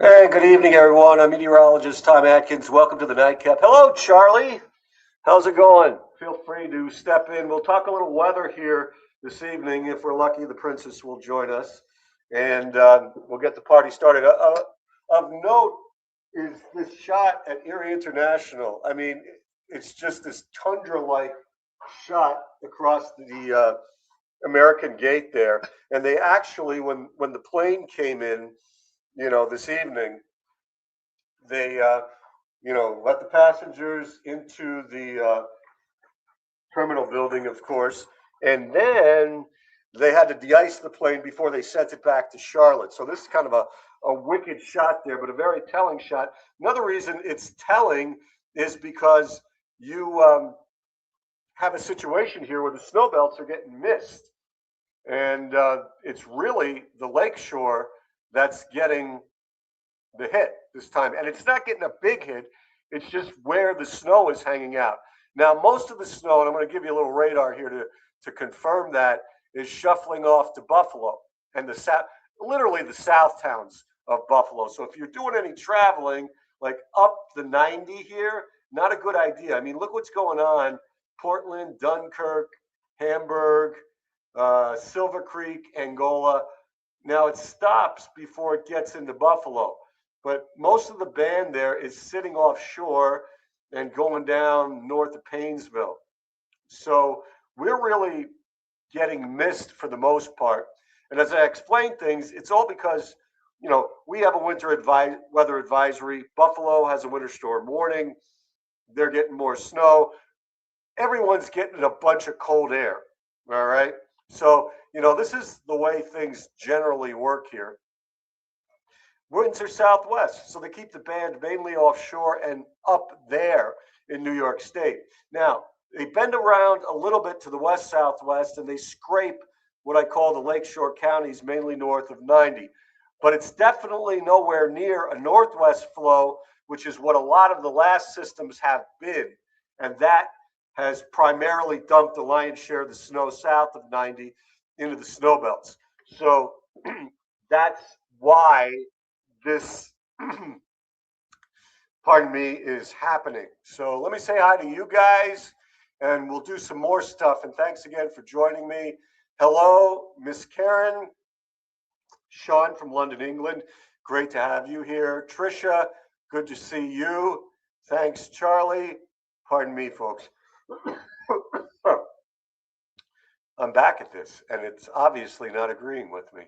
Hey, good evening, everyone. I'm meteorologist Tom Atkins. Welcome to the Nightcap. Hello, Charlie. How's it going? Feel free to step in. We'll talk a little weather here this evening. If we're lucky, the princess will join us, and we'll get the party started. Of note is this shot at Erie International. I mean, it's just this tundra-like shot across the American Gate there, and they actually, when the plane came in, this evening, they let the passengers into the terminal building, of course, and then they had to de-ice the plane before they sent it back to Charlotte. So this is kind of a wicked shot there, but a very telling shot. Another reason it's telling is because you have a situation here where the snow belts are getting missed, and it's really the lakeshore that's getting the hit this time. And it's not getting a big hit, it's just where the snow is hanging out. Now, most of the snow, and I'm going to give you a little radar here to confirm that, is shuffling off to Buffalo and the south, literally the south towns of Buffalo. So if you're doing any traveling, like up the 90 here, not a good idea. I mean, look what's going on. Portland, Dunkirk, Hamburg, Silver Creek, Angola. Now it stops before it gets into Buffalo, but most of the band there is sitting offshore and going down north of Painesville. So we're really getting missed for the most part. And as I explain things, it's all because we have a weather advisory. Buffalo has a winter storm warning. They're getting more snow. Everyone's getting a bunch of cold air. All right. So, this is the way things generally work here. Winds are southwest, so they keep the band mainly offshore and up there in New York State. Now, they bend around a little bit to the west southwest and they scrape what I call the lakeshore counties, mainly north of 90. But it's definitely nowhere near a northwest flow, which is what a lot of the last systems have been. And that has primarily dumped the lion's share of the snow south of 90 into the snow belts. So that's why this, pardon me, is happening. So let me say hi to you guys, and we'll do some more stuff. And thanks again for joining me. Hello, Miss Karen. Sean from London, England. Great to have you here. Trisha, good to see you. Thanks, Charlie. Pardon me, folks. I'm back at this, and it's obviously not agreeing with me.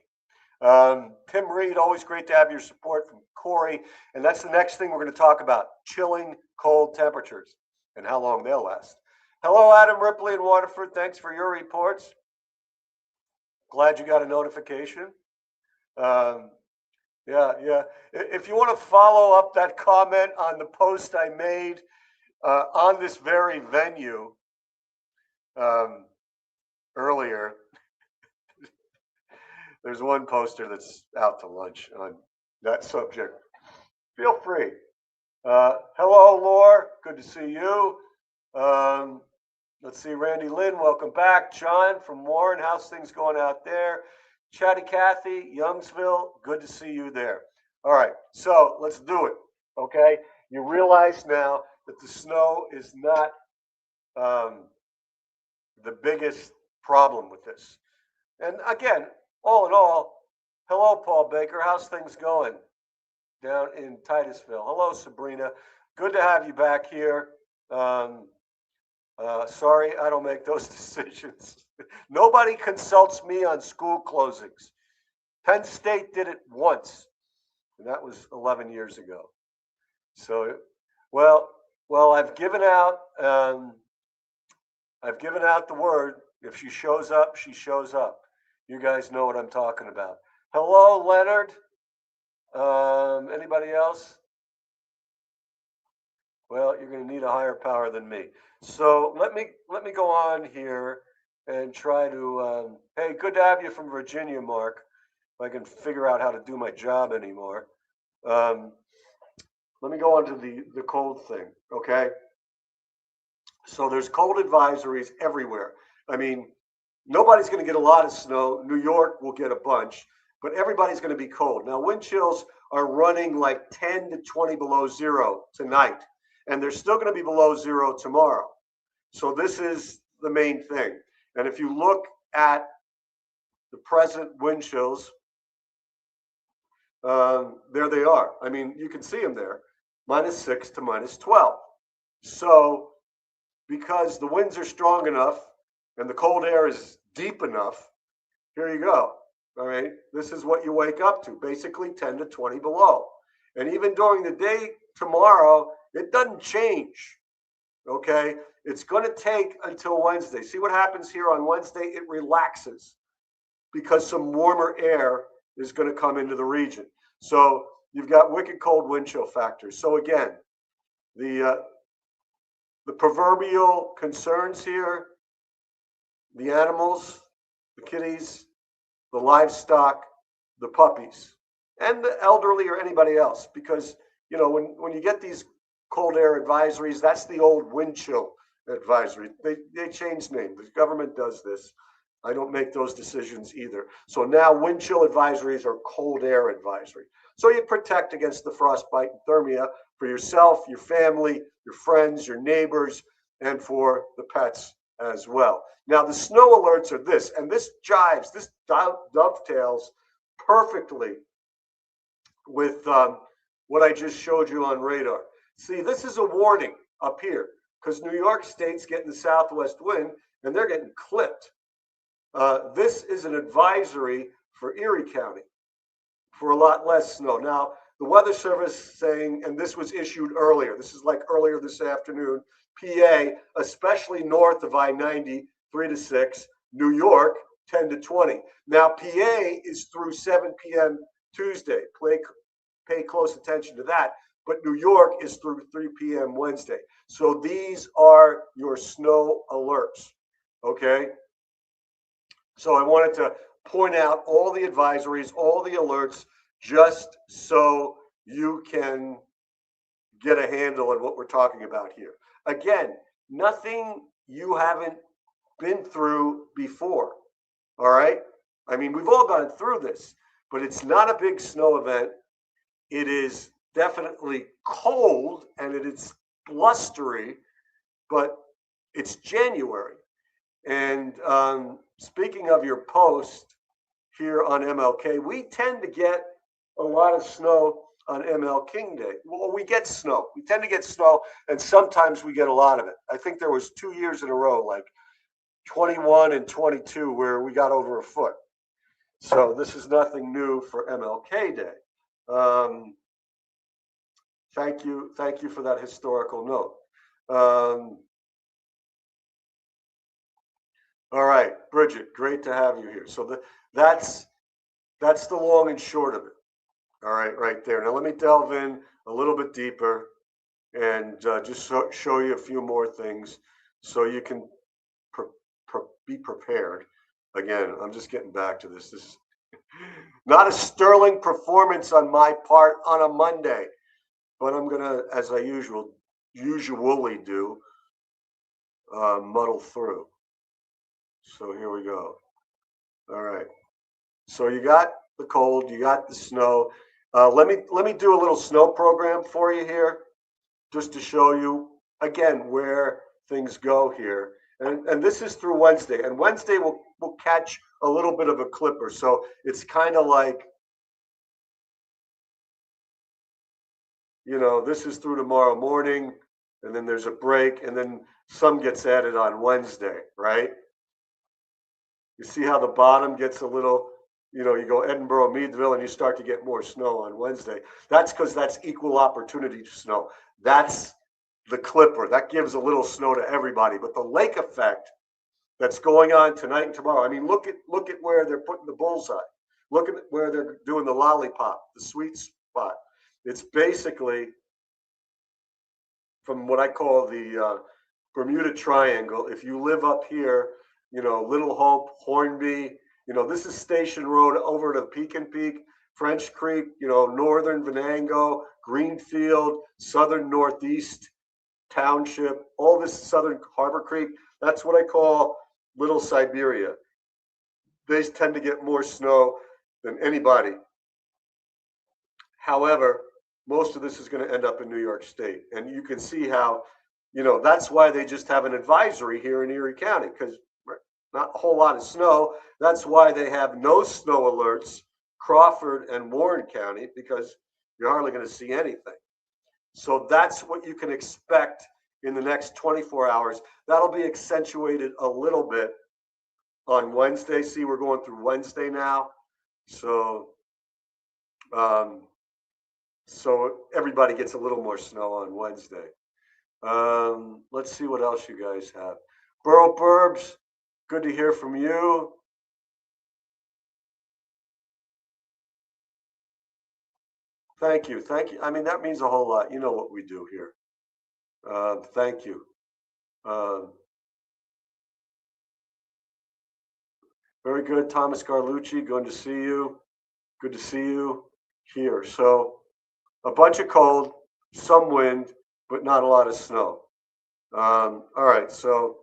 Tim Reed, always great to have your support from Corey. And that's the next thing we're going to talk about, chilling cold temperatures and how long they'll last. Hello, Adam Ripley in Waterford. Thanks for your reports. Glad you got a notification. Yeah. If you want to follow up that comment on the post I made on this very venue earlier, there's one poster that's out to lunch on that subject. Feel free. Hello, Laura. Good to see you. Let's see, Randy Lynn, welcome back. John from Warren, how's things going out there? Chatty Cathy, Youngsville, good to see you there. All right, so let's do it, okay? You realize now that the snow is not the biggest problem with this. And again, all in all, hello, Paul Baker. How's things going down in Titusville? Hello, Sabrina. Good to have you back here. Sorry, I don't make those decisions. Nobody consults me on school closings. Penn State did it once, and that was 11 years ago. So, well, I've given out. I've given out the word. If she shows up, she shows up. You guys know what I'm talking about. Hello, Leonard. Anybody else? Well, you're going to need a higher power than me. So let me go on here and try to. Hey, good to have you from Virginia, Mark. If I can figure out how to do my job anymore. Let me go on to the cold thing. Okay. So there's cold advisories everywhere. I mean, nobody's going to get a lot of snow. New York will get a bunch, but everybody's going to be cold. Now, wind chills are running like 10 to 20 below zero tonight, and they're still going to be below zero tomorrow. So this is the main thing. And if you look at the present wind chills, there they are. I mean, you can see them there, -6 to -12. So because the winds are strong enough and the cold air is deep enough, here you go. All right, this is what you wake up to, basically 10 to 20 below. And even during the day tomorrow, it doesn't change. Okay, it's going to take until Wednesday. See what happens here on Wednesday? It relaxes because some warmer air is going to come into the region. So you've got wicked cold wind chill factors. So again, the proverbial concerns here, the animals, the kitties, the livestock, the puppies, and the elderly or anybody else. Because, you know, when you get these cold air advisories, that's the old wind chill advisory. They changed names. The government does this. I don't make those decisions either. So now wind chill advisories are cold air advisory. So you protect against the frostbite and thermia for yourself, your family, your friends, your neighbors, and for the pets as well. Now the snow alerts are this, and this jives, this dovetails perfectly with what I just showed you on radar. See, this is a warning up here because New York State's getting the southwest wind and they're getting clipped. This is an advisory for Erie County for a lot less snow. Now, the Weather Service saying, and this was issued earlier, this is like earlier this afternoon, PA, especially north of I-90, 3 to 6, New York, 10 to 20. Now, PA is through 7 p.m. Tuesday. Pay close attention to that. But New York is through 3 p.m. Wednesday. So these are your snow alerts, okay? So I wanted to point out all the advisories, all the alerts, just so you can get a handle on what we're talking about here. Again, nothing you haven't been through before, all right? I mean, we've all gone through this, but it's not a big snow event. It is definitely cold and it is blustery, but it's January. And speaking of your post here on MLK, we tend to get a lot of snow on MLK Day. Well, we get snow. We tend to get snow, and sometimes we get a lot of it. I think there was 2 years in a row, like 21 and 22, where we got over a foot. So this is nothing new for MLK Day. Thank you for that historical note. All right, Bridget, great to have you here. So that's the long and short of it. All right, right there. Now let me delve in a little bit deeper and just show you a few more things so you can be prepared. Again, I'm just getting back to this. This is not a sterling performance on my part on a Monday, but I'm gonna, as I usually do, muddle through. So here we go. All right. So you got the cold, you got the snow. Let me do a little snow program for you here, just to show you again where things go here. And this is through Wednesday. And Wednesday will catch a little bit of a clipper. So it's kind of like, you know, this is through tomorrow morning, and then there's a break, and then some gets added on Wednesday, right? You see how the bottom gets a little, you know, you go Edinburgh, Meadville, and you start to get more snow on Wednesday. That's because that's equal opportunity snow. That's the clipper. That gives a little snow to everybody. But the lake effect that's going on tonight and tomorrow, I mean, look at where they're putting the bullseye. Look at where they're doing the lollipop, the sweet spot. It's basically from what I call the Bermuda Triangle. If you live up here, you know, Little Hope, Hornby, you know, this is Station Road over to Pekin Peak, French Creek, you know, Northern Venango, Greenfield, Southern Northeast Township, all this Southern Harbor Creek. That's what I call Little Siberia. They tend to get more snow than anybody However, most of this is going to end up in New York State. And you can see how, that's why they just have an advisory here in Erie County, because not a whole lot of snow. That's why they have no snow alerts, Crawford and Warren County, because you're hardly going to see anything. So that's what you can expect in the next 24 hours. That'll be accentuated a little bit on Wednesday. See, we're going through Wednesday now. So, so everybody gets a little more snow on Wednesday. Let's see what else you guys have. Borough Burbs, good to hear from you. Thank you. Thank you. I mean, that means a whole lot. You know what we do here. Thank you. Very good. Thomas Garlucci, good to see you. Good to see you here. So a bunch of cold, some wind, but not a lot of snow. All right. So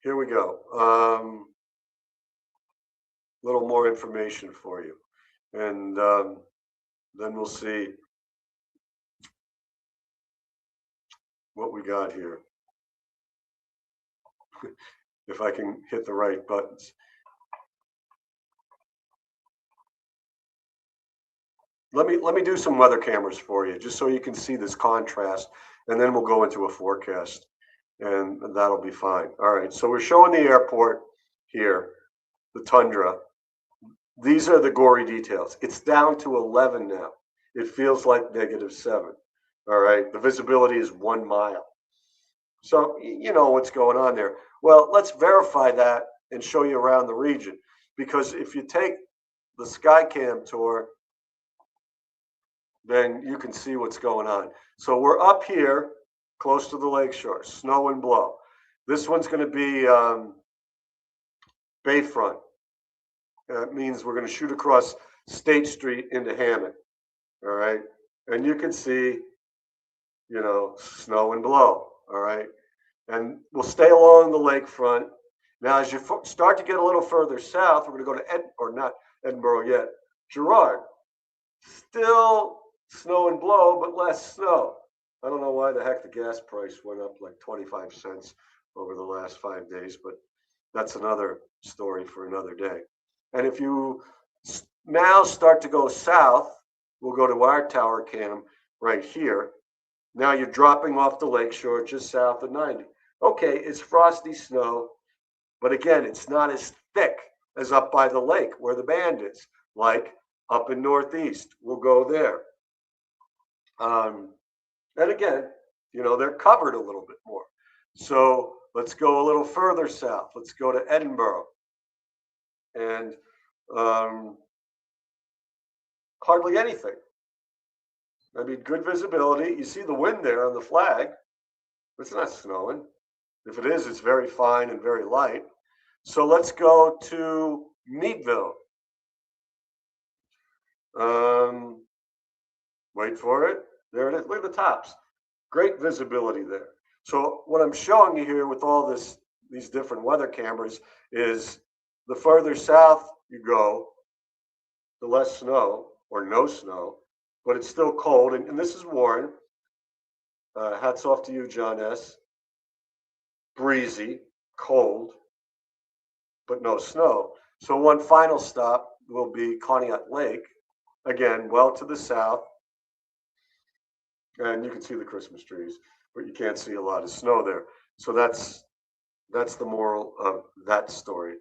here we go. A little more information for you. And then we'll see what we got here. If I can hit the right buttons. Let me do some weather cameras for you, just so you can see this contrast, and then we'll go into a forecast, and that'll be fine. All right, so we're showing the airport here, the tundra. These are the gory details. It's down to 11 now. It feels like -7. All right, the visibility is 1 mile. So you know what's going on there. Well, let's verify that and show you around the region, because if you take the Skycam tour, then you can see what's going on. So we're up here close to the lakeshore, snow and blow. This one's going to be Bayfront. That means we're going to shoot across State Street into Hammond. All right. And you can see, snow and blow. All right. And we'll stay along the lakefront. Now, as you start to get a little further south, we're going to go to not Edinburgh yet, Girard. Still snow and blow, but less snow. I don't know why the heck the gas price went up like 25 cents over the last 5 days, but that's another story for another day. And if you now start to go south, we'll go to our tower cam right here. Now you're dropping off the lakeshore just south of 90. Okay, it's frosty snow, but again, it's not as thick as up by the lake where the band is, like up in Northeast. We'll go there. And again, they're covered a little bit more. So let's go a little further south. Let's go to Edinburgh. And hardly anything. I mean, good visibility. You see the wind there on the flag. It's not snowing. If it is, it's very fine and very light. So let's go to Meadville. Wait for it. There it is. Look at the tops. Great visibility there. So what I'm showing you here with all these different weather cameras is the further south you go, the less snow or no snow, but it's still cold. And this is Warren. Hats off to you, John S. Breezy, cold, but no snow. So one final stop will be Conneaut Lake. Again, well to the south. And you can see the Christmas trees, but you can't see a lot of snow there. So that's the moral of that story.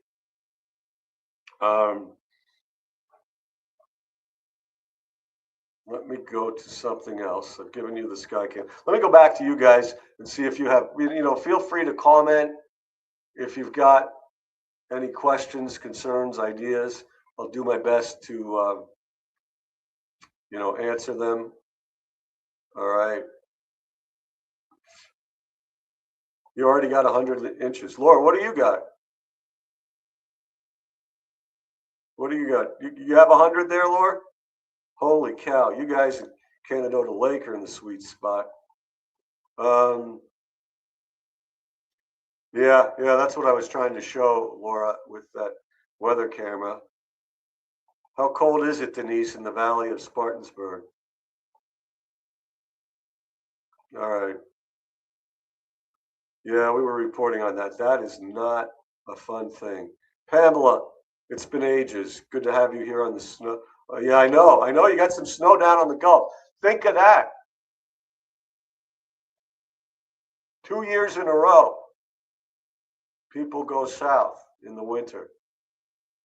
Let me go to something else. I've given you the Skycam. Let me go back to you guys and see if you have, feel free to comment if you've got any questions, concerns, ideas. I'll do my best to, answer them. All right. You already got 100 inches. Laura, what do you got? What do you got? You have 100 there, Laura? Holy cow. You guys in Canada Lake are in the sweet spot. Yeah, that's what I was trying to show, Laura, with that weather camera. How cold is it, Denise, in the valley of Spartansburg? All right. Yeah, we were reporting on that. That is not a fun thing. Pamela, it's been ages. Good to have you here on the snow. Yeah, I know. I know you got some snow down on the Gulf. Think of that. 2 years in a row, people go south in the winter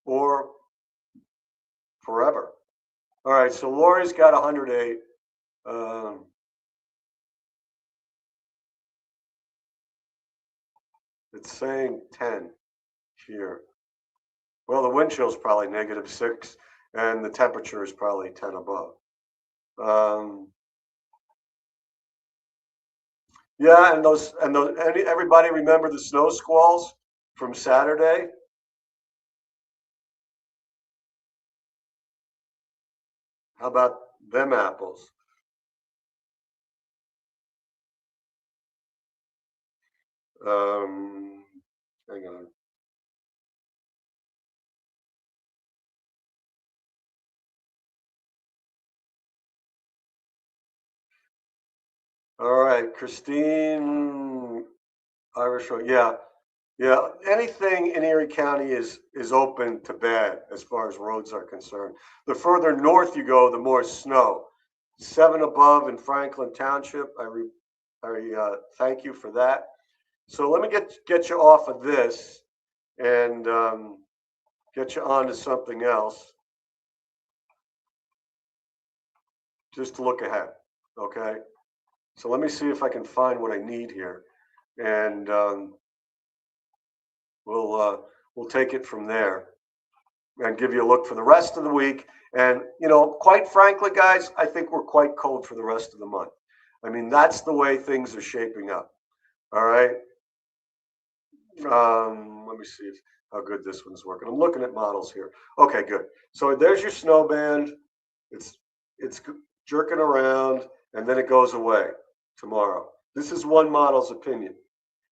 or forever. All right, so Lori's got 108. Um, it's saying 10 here. Well, the wind chill is probably -6, and the temperature is probably 10 above. Yeah, and everybody remember the snow squalls from Saturday? How about them apples? Um, hang on. All right, Christine, Irish Road. Yeah, yeah. Anything in Erie County is open to bad as far as roads are concerned. The further north you go, the more snow. 7 above in Franklin Township. I thank you for that. So let me get you off of this and get you on to something else. Just to look ahead, okay? So let me see if I can find what I need here, and we'll take it from there and give you a look for the rest of the week. And quite frankly, guys, I think we're quite cold for the rest of the month. I mean, that's the way things are shaping up. All right. Let me see how good this one's working. I'm looking at models here. Okay, good. So there's your snow band. It's jerking around, and then it goes away tomorrow. This is one model's opinion.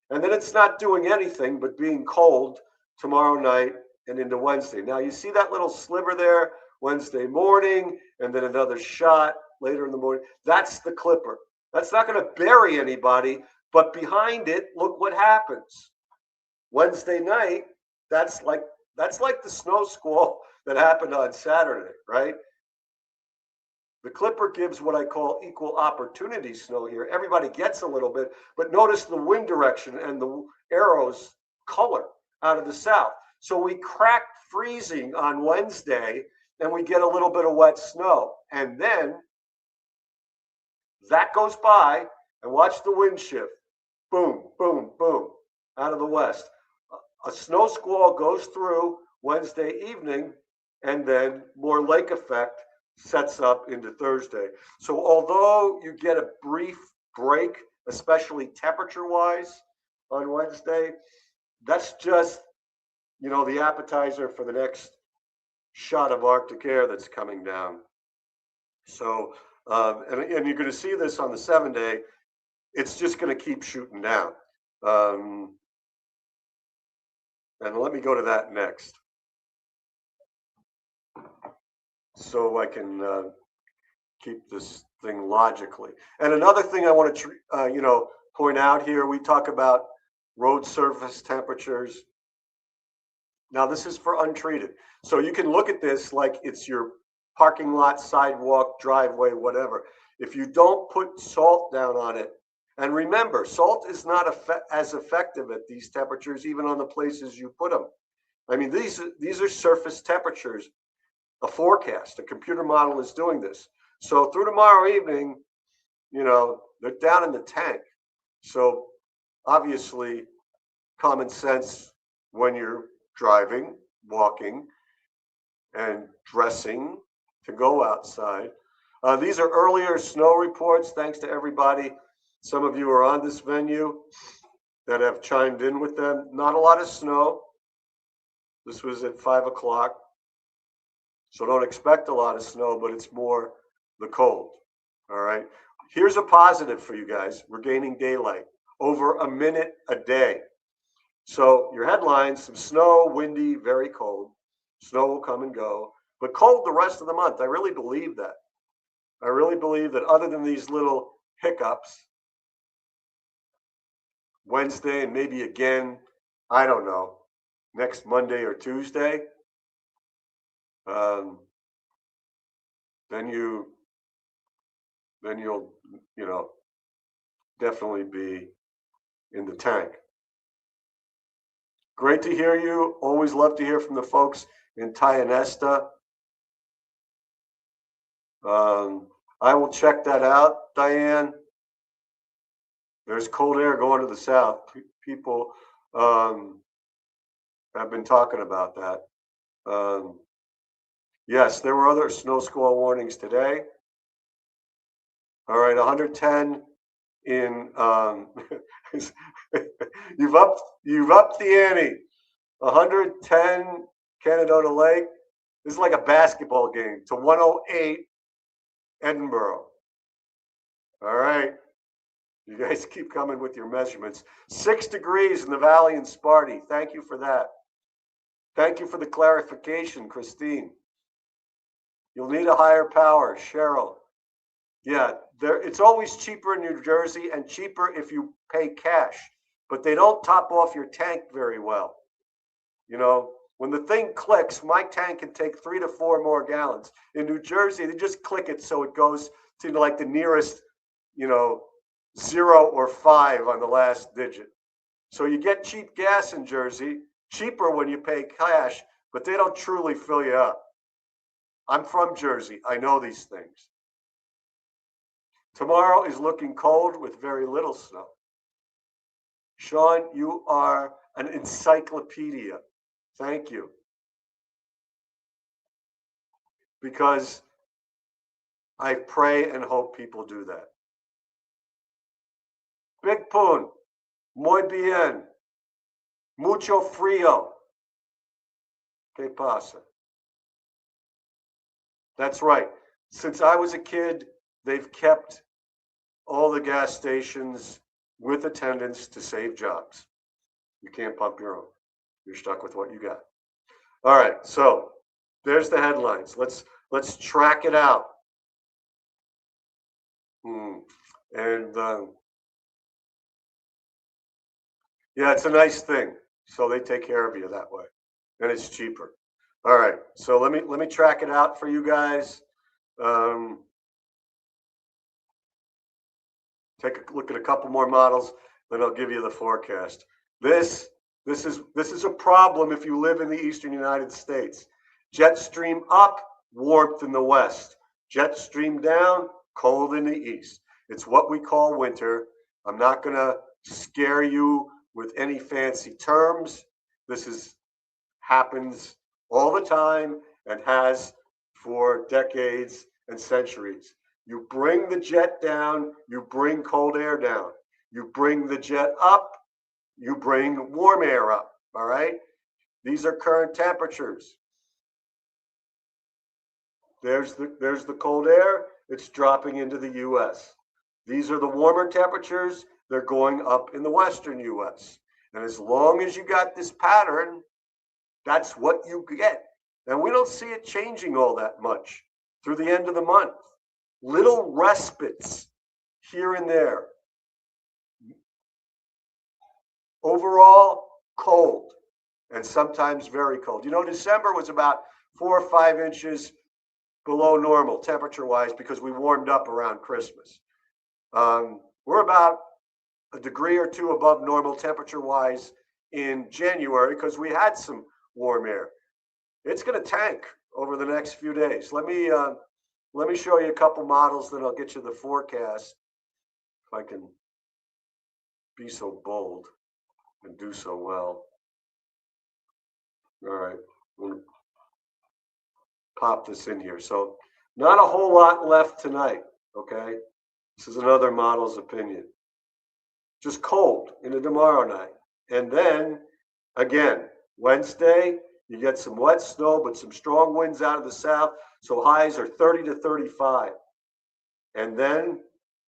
And then it's not doing anything but being cold tomorrow night and into Wednesday. Now, you see that little sliver there, Wednesday morning, and then another shot later in the morning. That's the clipper. That's not going to bury anybody, but behind it, look what happens. Wednesday night, that's like the snow squall that happened on Saturday, right? The clipper gives what I call equal opportunity snow here. Everybody gets a little bit, but notice the wind direction and the arrows color out of the south. So we cracked freezing on Wednesday and we get a little bit of wet snow. And then that goes by and watch the wind shift. Boom, boom, boom, out of the west. A snow squall goes through Wednesday evening, and then more lake effect sets up into Thursday. So although you get a brief break, especially temperature-wise on Wednesday, that's just, the appetizer for the next shot of Arctic air that's coming down. So, and you're going to see this on the 7-day. It's just going to keep shooting down. And let me go to that next, so I can keep this thing logically. And another thing I want to, point out here, we talk about road surface temperatures. Now, this is for untreated. So you can look at this like it's your parking lot, sidewalk, driveway, whatever. If you don't put salt down on it, and remember, salt is not as effective at these temperatures, even on the places you put them. I mean, these are surface temperatures. A forecast, a computer model is doing this. So through tomorrow evening, they're down in the tank. So obviously, common sense when you're driving, walking, and dressing to go outside. These are earlier snow reports. Thanks to everybody. Some of you are on this venue that have chimed in with them. Not a lot of snow. This was at 5 o'clock. So don't expect a lot of snow, but it's more the cold. All right. Here's a positive for you guys. We're gaining daylight over a minute a day. So your headlines: some snow, windy, very cold. Snow will come and go. but cold the rest of the month. I really believe that. I really believe that other than these little hiccups, Wednesday and maybe again, I don't know, next Monday or Tuesday, um, then you'll, definitely be in the tank. Great to hear you. Always love to hear from the folks in Tionesta. I will check that out, Diane. There's cold air going to the south. People have been talking about that. Yes, there were other snow squall warnings today. All right, 110 in you've upped the ante. 110 Canadota Lake. This is like a basketball game to 108 Edinburgh. All right. You guys keep coming with your measurements. 6 degrees in the valley in Sparty. Thank you for that. Thank you for the clarification, Christine. You'll need a higher power, Cheryl. Yeah, it's always cheaper in New Jersey and cheaper if you pay cash, but they don't top off your tank very well. You know, when the thing clicks, my tank can take 3 to 4 more gallons. In New Jersey, they just click it so it goes to like the nearest, 0 or 5 on the last digit. So you get cheap gas in Jersey, cheaper when you pay cash, but they don't truly fill you up. I'm from Jersey. I know these things. Tomorrow is looking cold with very little snow. Sean, you are an encyclopedia. Thank you. Because I pray and hope people do that. Big Poon, muy bien. Mucho frío. ¿Qué pasa? That's right. Since I was a kid, they've kept all the gas stations with attendants to save jobs. You can't pump your own. You're stuck with what you got. All right, so there's the headlines. Let's track it out. And yeah, it's a nice thing. So they take care of you that way, and it's cheaper. All right, so let me track it out for you guys. Take a look at a couple more models, then I'll give you the forecast. This is a problem if you live in the eastern United States. Jet stream up, warmth in the west. Jet stream down, cold in the east. It's what we call winter. I'm not going to scare you with any fancy terms. This happens all the time and has for decades and centuries. You bring the jet down, you bring cold air down. You bring the jet up, you bring warm air up, all right? These are current temperatures. There's the cold air, it's dropping into the US. These are the warmer temperatures, they're going up in the western US. And as long as you got this pattern, that's what you get. And we don't see it changing all that much through the end of the month. Little respites here and there. Overall, cold and sometimes very cold. December was about 4 or 5 inches below normal temperature-wise because we warmed up around Christmas. We're about a degree or 2 above normal temperature-wise in January because we had some warm air. It's going to tank over the next few days. Let me show you a couple models, then I'll get you the forecast if I can be so bold and do so well. All right, I'm going to pop this in here. So not a whole lot left tonight, okay? This is another model's opinion. Just cold into tomorrow night. And then, again, Wednesday, you get some wet snow, but some strong winds out of the south. So highs are 30 to 35. And then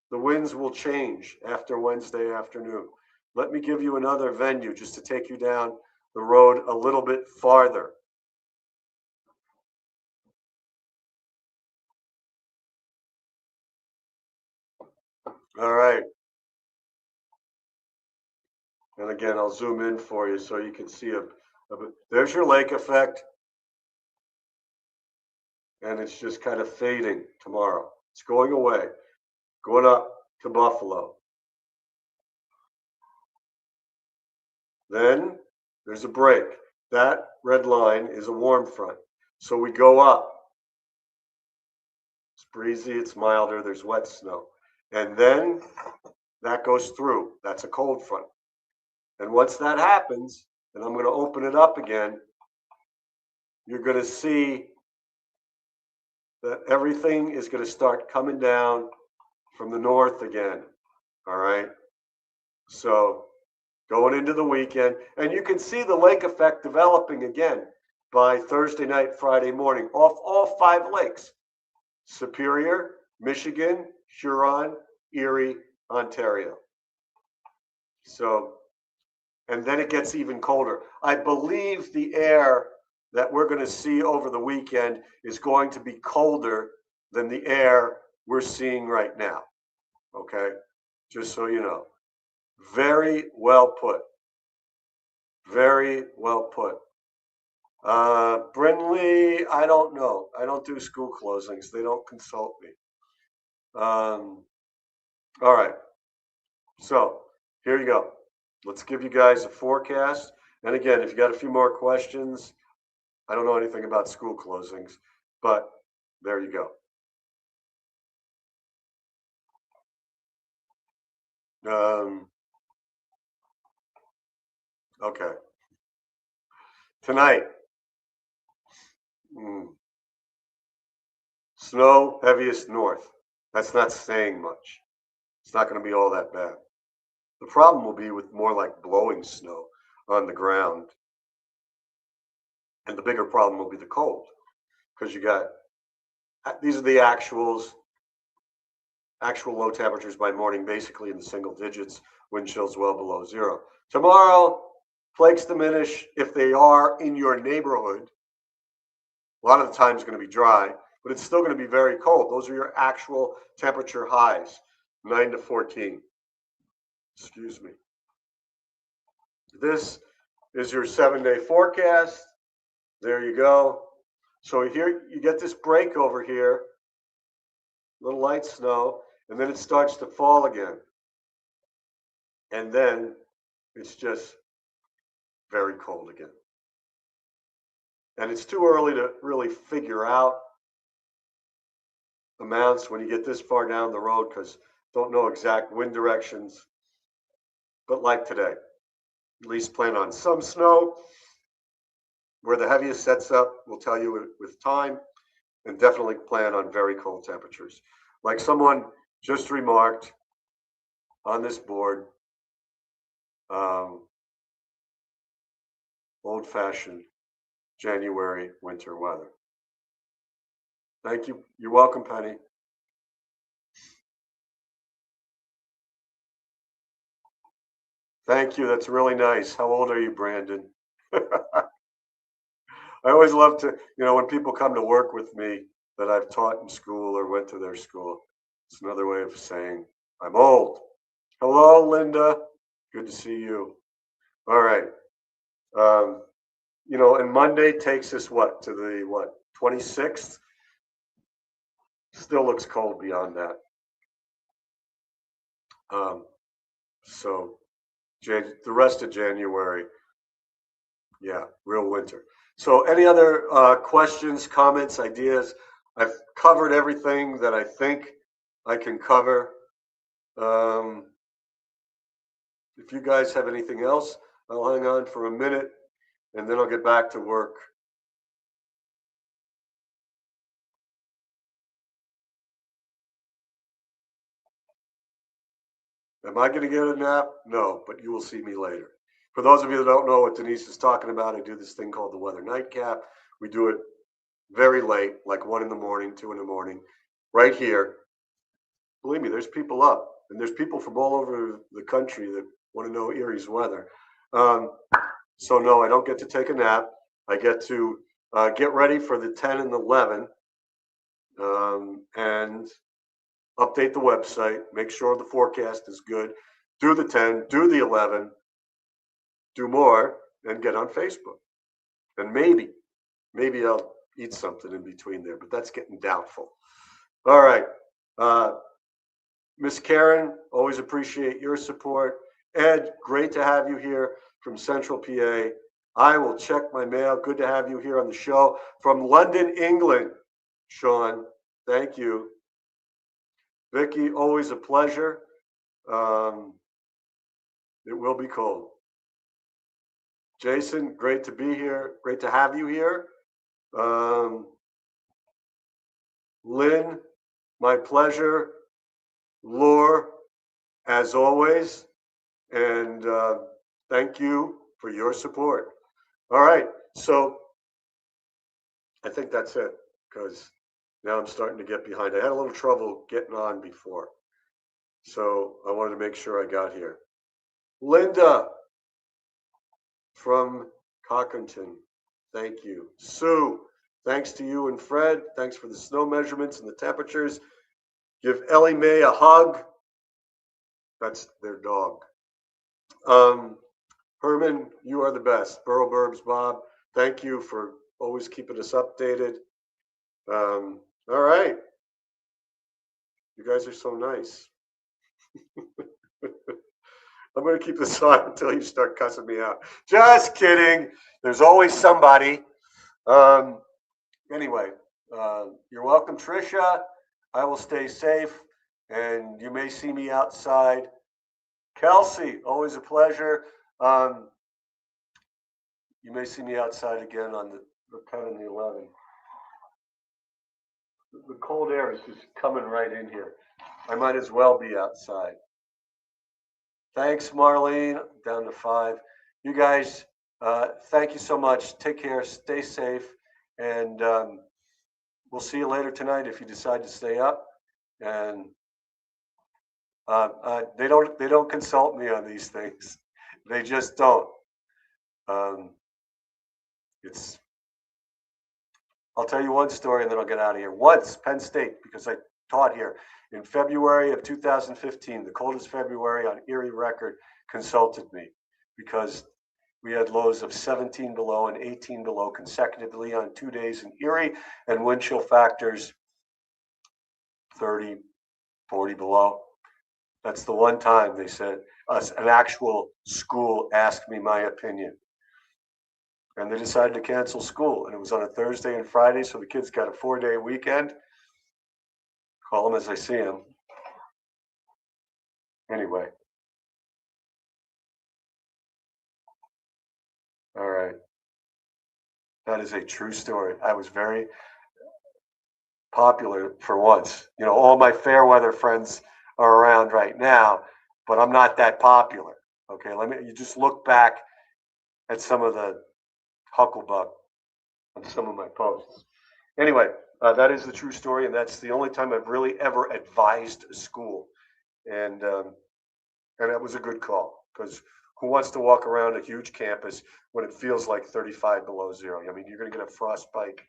the winds will change after Wednesday afternoon. Let me give you another venue just to take you down the road a little bit farther. All right. And again, I'll zoom in for you so you can see there's your lake effect, and it's just kind of fading tomorrow. It's going away, going up to Buffalo. Then there's a break. That red line is a warm front. So we go up. It's breezy, it's milder, there's wet snow. And then that goes through. That's a cold front. And once that happens, and I'm going to open it up again, you're going to see that everything is going to start coming down from the north again. All right. So going into the weekend, and you can see the lake effect developing again by Thursday night, Friday morning, off all 5 lakes: Superior, Michigan, Huron, Erie, Ontario. So, and then it gets even colder. I believe the air that we're going to see over the weekend is going to be colder than the air we're seeing right now. Okay, just so you know. Very well put. Very well put. Brindley, I don't know. I don't do school closings. They don't consult me. All right. So here you go. Let's give you guys a forecast. And again, if you got a few more questions, I don't know anything about school closings, but there you go. Okay. Tonight, snow heaviest north. That's not saying much. It's not going to be all that bad. The problem will be with more like blowing snow on the ground. And the bigger problem will be the cold, because you got, these are the actual low temperatures by morning, basically in the single digits, wind chills well below 0. Tomorrow, flakes diminish if they are in your neighborhood. A lot of the time it's going to be dry, but it's still going to be very cold. Those are your actual temperature highs, 9 to 14. Excuse me. This is your 7-day forecast. There you go. So here you get this break over here, little light snow, and then it starts to fall again. And then it's just very cold again. And it's too early to really figure out amounts when you get this far down the road, because don't know exact wind directions. But like today, at least plan on some snow. Where the heaviest sets up, we'll tell you with time, and definitely plan on very cold temperatures. Like someone just remarked on this board, old-fashioned January winter weather. Thank you. You're welcome, Penny. Thank you. That's really nice. How old are you, Brandon? I always love to, when people come to work with me that I've taught in school or went to their school, it's another way of saying I'm old. Hello, Linda. Good to see you. All right. And Monday takes us to the 26th? Still looks cold beyond that. So the rest of January, yeah, real winter. So any other questions, comments, ideas? I've covered everything that I think I can cover. If you guys have anything else, I'll hang on for a minute and then I'll get back to work. Am I going to get a nap? No, but you will see me later. For those of you that don't know what Denise is talking about, I do this thing called the Weather Nightcap. We do it very late, like 1 in the morning, 2 in the morning, right here. Believe me, there's people up, and there's people from all over the country that want to know Erie's weather. So no, I don't get to take a nap. I get to get ready for the 10 and 11, and update the website, make sure the forecast is good, do the 10, do the 11, do more, and get on Facebook. And maybe I'll eat something in between there, but that's getting doubtful. All right. Miss Karen, always appreciate your support. Ed, great to have you here from Central PA. I will check my mail. Good to have you here on the show. From London, England, Sean, thank you. Vicky, always a pleasure. It will be cold. Jason, great to be here. Great to have you here. Lynn, my pleasure. Lore, as always. And thank you for your support. All right. So I think that's it, because now I'm starting to get behind. I had a little trouble getting on before. So I wanted to make sure I got here. Linda from Cockington, thank you. Sue, thanks to you and Fred. Thanks for the snow measurements and the temperatures. Give Ellie Mae a hug. That's their dog. Herman, you are the best. Burrow Burbs Bob, thank you for always keeping us updated. All right. You guys are so nice. I'm going to keep this on until you start cussing me out. Just kidding. There's always somebody. Anyway, you're welcome, Tricia. I will stay safe, and you may see me outside. Kelsey, always a pleasure. You may see me outside again on the 10 and the 11. The cold air is just coming right in here. I might as well be outside. Thanks, Marlene. Down to 5. You guys, thank you so much. Take care. Stay safe. And we'll see you later tonight if you decide to stay up. And they don't consult me on these things. They just don't. I'll tell you one story and then I'll get out of here. Once, Penn State, because I taught here, in February of 2015, the coldest February on Erie record, consulted me because we had lows of 17 below and 18 below consecutively on 2 days in Erie, and wind chill factors 30, 40 below. That's the one time they said an actual school asked me my opinion. And they decided to cancel school. And it was on a Thursday and Friday, so the kids got a 4-day weekend. Call them as I see them. Anyway. All right. That is a true story. I was very popular for once. You know, all my fair weather friends are around right now, but I'm not that popular. Okay, you just look back at some of the hucklebuck on some of my posts. Anyway, that is the true story, and that's the only time I've really ever advised a school, and that was a good call, because who wants to walk around a huge campus when it feels like 35 below zero? I mean, you're going to get a frostbite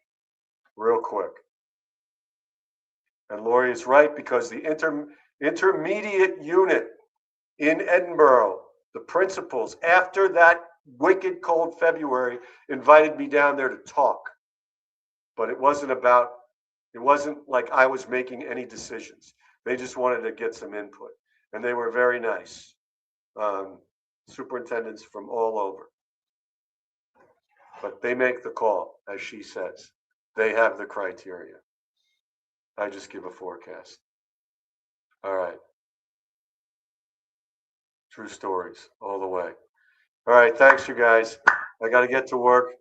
real quick. And Lori is right, because the intermediate unit in Edinburgh, the principals, after that wicked cold February, invited me down there to talk. But it wasn't like I was making any decisions. They just wanted to get some input. And they were very nice. Superintendents from all over. But they make the call, as she says. They have the criteria. I just give a forecast. All right. True stories all the way. All right, thanks, you guys. I got to get to work.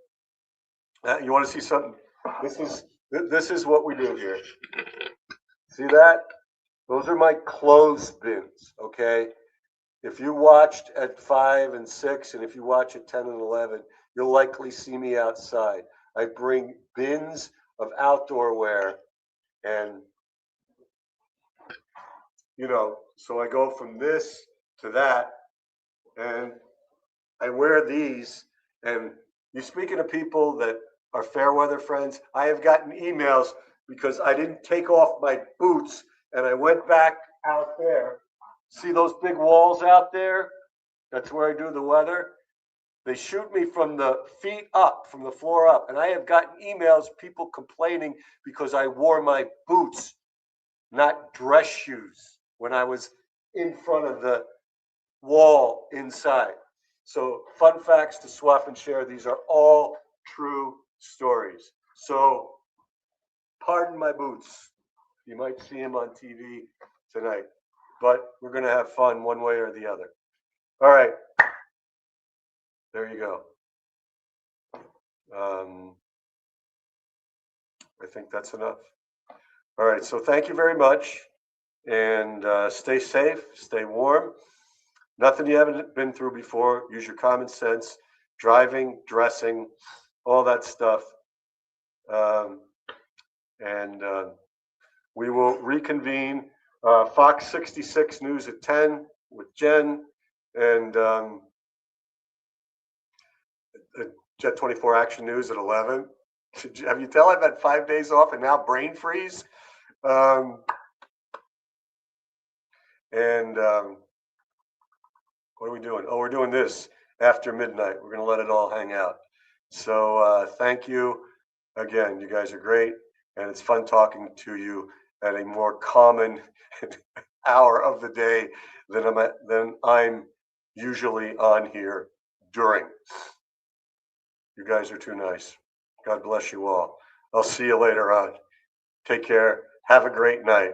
You want to see something? This is what we do here. See that? Those are my clothes bins. Okay. If you watched at 5 and 6, and if you watch at 10 and 11, you'll likely see me outside. I bring bins of outdoor wear, and so I go from this to that, and I wear these. And you speaking to people that are fair weather friends, I have gotten emails because I didn't take off my boots and I went back out there. See those big walls out there? That's where I do the weather. They shoot me from the feet up, from the floor up. And I have gotten emails, people complaining because I wore my boots, not dress shoes, when I was in front of the wall inside. So, fun facts to swap and share. These are all true stories. So, pardon my boots. You might see them on TV tonight, but we're going to have fun one way or the other. All right. There you go. I think that's enough. All right. So, thank you very much. And stay safe, stay warm. Nothing you haven't been through before. Use your common sense, driving, dressing, all that stuff. And we will reconvene Fox 66 News at 10 with Jen and Jet 24 Action News at 11. Have you tell I've had 5 days off and now brain freeze? What are we doing? Oh, we're doing this after midnight. We're going to let it all hang out. So thank you again. You guys are great. And it's fun talking to you at a more common hour of the day than I'm usually on here during. You guys are too nice. God bless you all. I'll see you later on. Take care. Have a great night.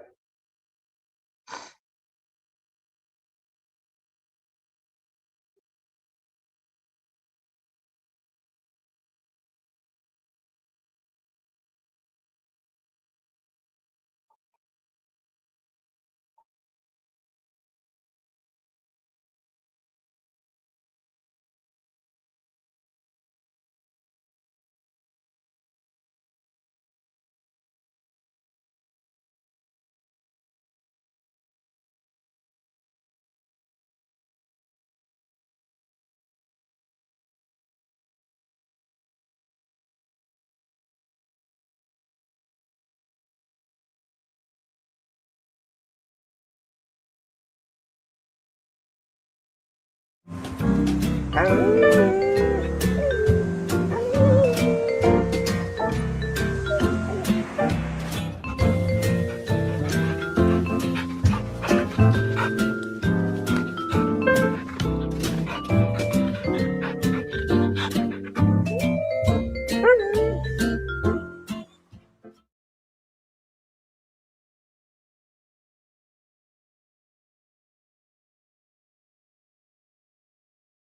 Oh.